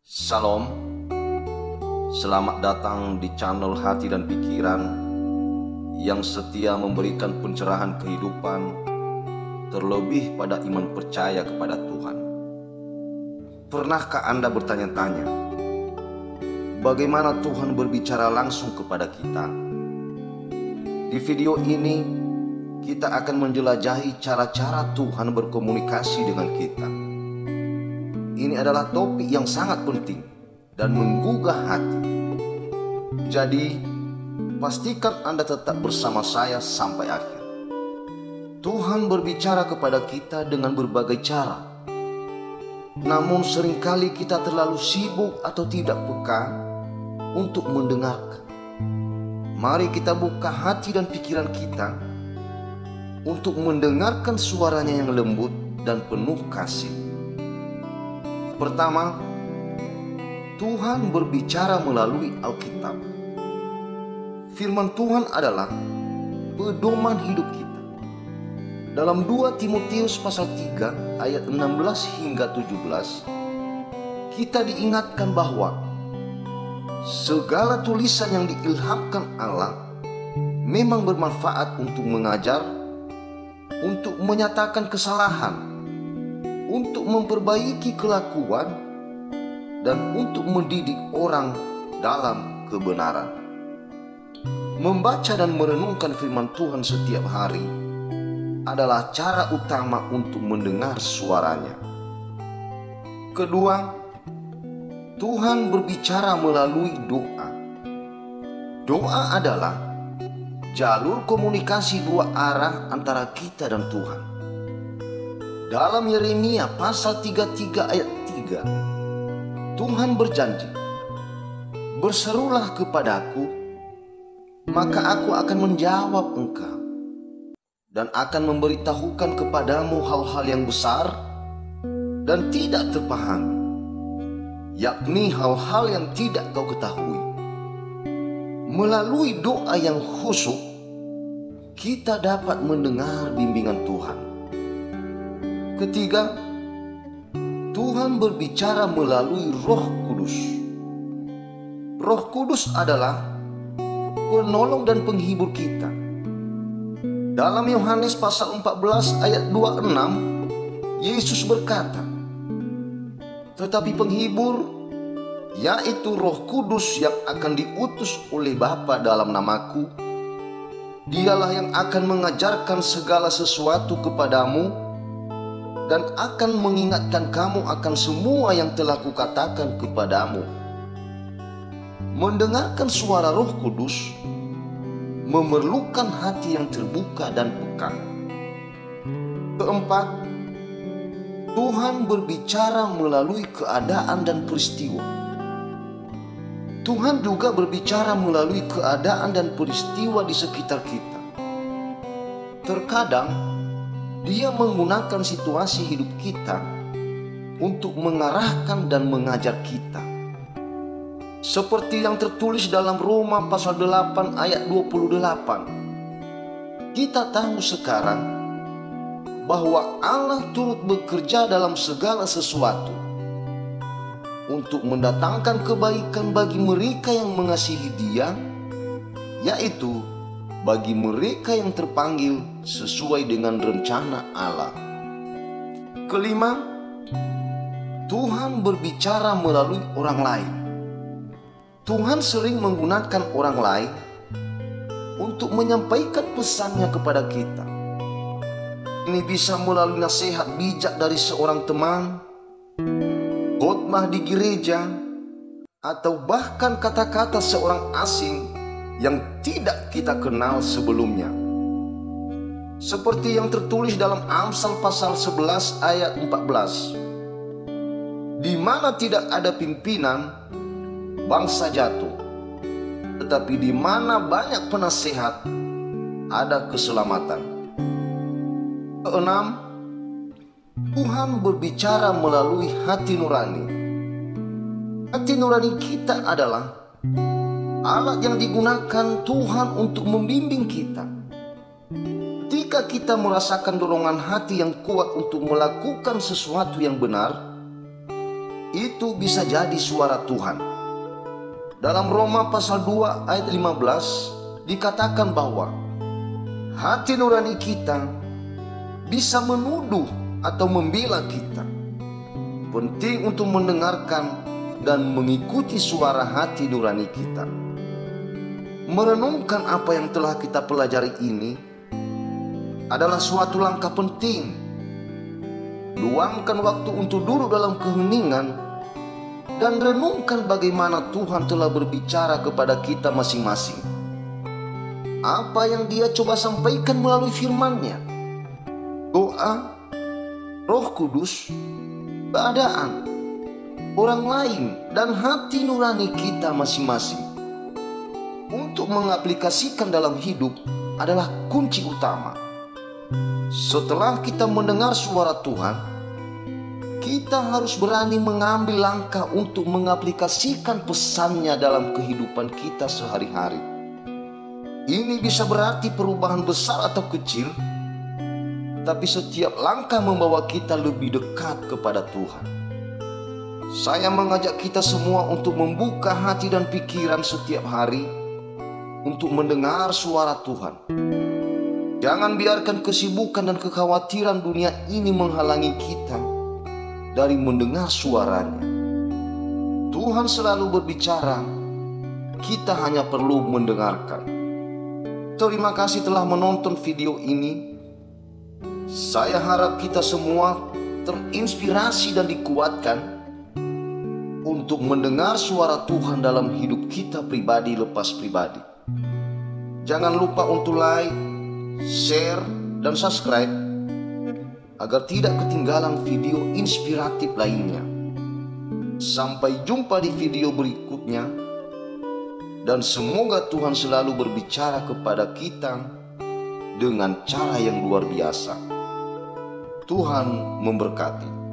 Salam, selamat datang di channel Hati dan Pikiran yang setia memberikan pencerahan kehidupan, terlebih pada iman percaya kepada Tuhan. Pernahkah Anda bertanya-tanya, bagaimana Tuhan berbicara langsung kepada kita? Di video ini, kita akan menjelajahi cara-cara Tuhan berkomunikasi dengan kita. Ini adalah topik yang sangat penting dan menggugah hati. Jadi, pastikan Anda tetap bersama saya sampai akhir. Tuhan berbicara kepada kita dengan berbagai cara. Namun seringkali kita terlalu sibuk atau tidak peka untuk mendengarkan. Mari kita buka hati dan pikiran kita untuk mendengarkan suaranya yang lembut dan penuh kasih. Pertama, Tuhan berbicara melalui Alkitab. Firman Tuhan adalah pedoman hidup kita. Dalam 2 Timotius pasal 3 ayat 16 hingga 17, kita diingatkan bahwa segala tulisan yang diilhamkan Allah memang bermanfaat untuk mengajar, untuk menyatakan kesalahan, untuk memperbaiki kelakuan, dan untuk mendidik orang dalam kebenaran. Membaca dan merenungkan firman Tuhan setiap hari adalah cara utama untuk mendengar suaranya. Kedua, Tuhan berbicara melalui doa. Doa adalah jalur komunikasi dua arah antara kita dan Tuhan. Dalam Yeremia pasal 33 ayat 3, Tuhan berjanji, "Berserulah kepadaku, maka aku akan menjawab engkau, dan akan memberitahukan kepadamu hal-hal yang besar dan tidak terpahami, yakni hal-hal yang tidak kau ketahui." Melalui doa yang khusyuk, kita dapat mendengar bimbingan Tuhan. Ketiga, Tuhan berbicara melalui Roh Kudus. Roh Kudus adalah penolong dan penghibur kita. Dalam Yohanes pasal 14 ayat 26, Yesus berkata, "Tetapi penghibur, yaitu Roh Kudus yang akan diutus oleh Bapa dalam namaku, Dialah yang akan mengajarkan segala sesuatu kepadamu dan akan mengingatkan kamu akan semua yang telah kukatakan kepadamu." Mendengarkan suara Roh Kudus memerlukan hati yang terbuka dan peka. Keempat, Tuhan berbicara melalui keadaan dan peristiwa. Tuhan juga berbicara melalui keadaan dan peristiwa di sekitar kita. Terkadang Dia menggunakan situasi hidup kita untuk mengarahkan dan mengajar kita. Seperti yang tertulis dalam Roma pasal 8 ayat 28. Kita tahu sekarang bahwa Allah turut bekerja dalam segala sesuatu untuk mendatangkan kebaikan bagi mereka yang mengasihi Dia, yaitu bagi mereka yang terpanggil sesuai dengan rencana Allah. Kelima, Tuhan berbicara melalui orang lain. Tuhan sering menggunakan orang lain untuk menyampaikan pesannya kepada kita. Ini bisa melalui nasihat bijak dari seorang teman, khotbah di gereja, atau bahkan kata-kata seorang asing yang tidak kita kenal sebelumnya. Seperti yang tertulis dalam Amsal pasal 11 ayat 14. "Di mana tidak ada pimpinan, bangsa jatuh. Tetapi di mana banyak penasehat, ada keselamatan." Keenam, Tuhan berbicara melalui hati nurani. Hati nurani kita adalah alat yang digunakan Tuhan untuk membimbing kita. Ketika kita merasakan dorongan hati yang kuat untuk melakukan sesuatu yang benar, itu bisa jadi suara Tuhan. Dalam Roma pasal 2 ayat 15 dikatakan bahwa hati nurani kita bisa menuduh atau membela kita. Penting untuk mendengarkan dan mengikuti suara hati nurani kita. Merenungkan apa yang telah kita pelajari ini adalah suatu langkah penting. Luangkan waktu untuk duduk dalam keheningan dan renungkan bagaimana Tuhan telah berbicara kepada kita masing-masing. Apa yang Dia coba sampaikan melalui firman-Nya, doa, Roh Kudus, keadaan, orang lain, dan hati nurani kita masing-masing. Untuk mengaplikasikan dalam hidup adalah kunci utama. Setelah kita mendengar suara Tuhan, kita harus berani mengambil langkah untuk mengaplikasikan pesan-Nya dalam kehidupan kita sehari-hari. Ini bisa berarti perubahan besar atau kecil, tapi setiap langkah membawa kita lebih dekat kepada Tuhan. Saya mengajak kita semua untuk membuka hati dan pikiran setiap hari untuk mendengar suara Tuhan. Jangan biarkan kesibukan dan kekhawatiran dunia ini menghalangi kita dari mendengar suara-Nya. Tuhan selalu berbicara, kita hanya perlu mendengarkan. Terima kasih telah menonton video ini. Saya harap kita semua terinspirasi dan dikuatkan untuk mendengar suara Tuhan dalam hidup kita pribadi lepas pribadi. Jangan lupa untuk like, share, dan subscribe agar tidak ketinggalan video inspiratif lainnya. Sampai jumpa di video berikutnya, dan semoga Tuhan selalu berbicara kepada kita dengan cara yang luar biasa. Tuhan memberkati.